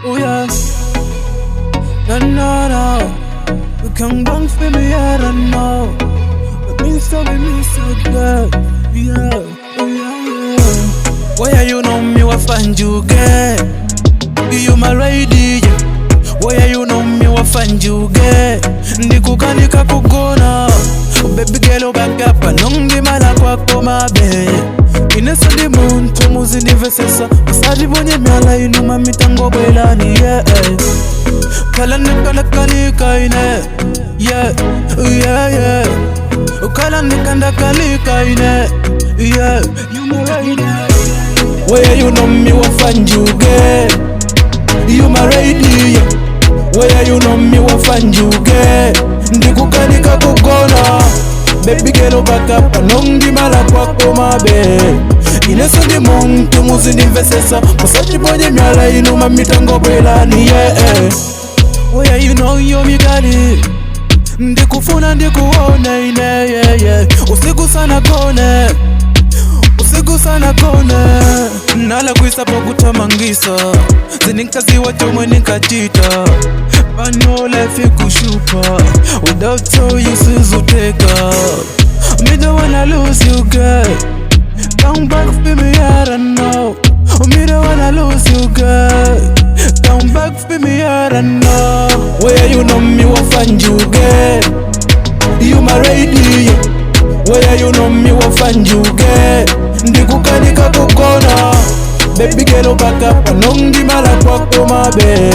Oh yeah, no. You can bang for me, I don't know. But me so good, yeah. Why you know me, what find you get? You my lady, why you know me, what find you get? Ndikukanika kugona, baby girl back up, nongi mala kwa koma be. Inesa di muntu muzini vesesa, masadi bonye miala inuma mitango belani, yeah. Kala kalika ine, yeah. Kala nikanda kalika ine, yeah. You my lady. Where you know me, what find you get? You my lady. Where you know me, what find you get? Ndikukanika kugona, baby girl back up, nongi mala kwa koma be. Inesa di muntu muzini vesesa, masadi bonye miala inuma mitango belani, yeah. Where you know you me got it? Ndikufuna ndikuone ine, yeah. Usiku sana kone, usiku sana kone. Nala kuisa pokuta mangisa, zininkazi watu mweni nkachita. But no life ikushupa, without you sizuteka. Me don't wanna lose you girl, come back for me, I don't know. Me don't wanna lose you girl, come back for me, I don't know. Where you know me, what find you get? You my lady. Where you know me, what find you get? Ndikukanika kugona, baby girl back up, nongi mala kwa koma be.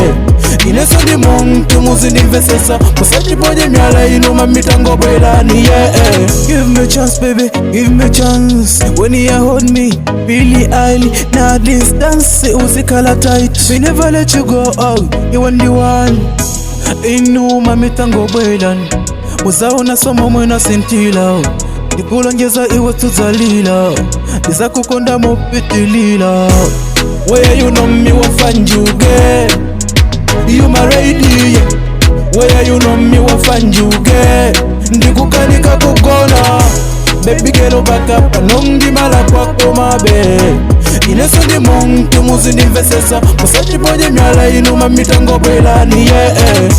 Inesa di muntu muzini vesesa, masadi bonye miala inuma mitango belani, yeah. Give me a chance baby, give me a chance. When you hold me, really highly, na distance usikala tight. We never let you go out, you only one. Inuma mitango belani, muzaona somo mwena sentila. Ndikulongeza iwe tuzalila, niza kukonda mopitilila. Where you know me, what find you get? You my lady. Where you know me, what find you get? Ndikukanika kugona, baby girl back up, nongi mala kwa koma be. Inesa di muntu muzini vesesa, masadi bonye miala inuma mitango belani, yeah.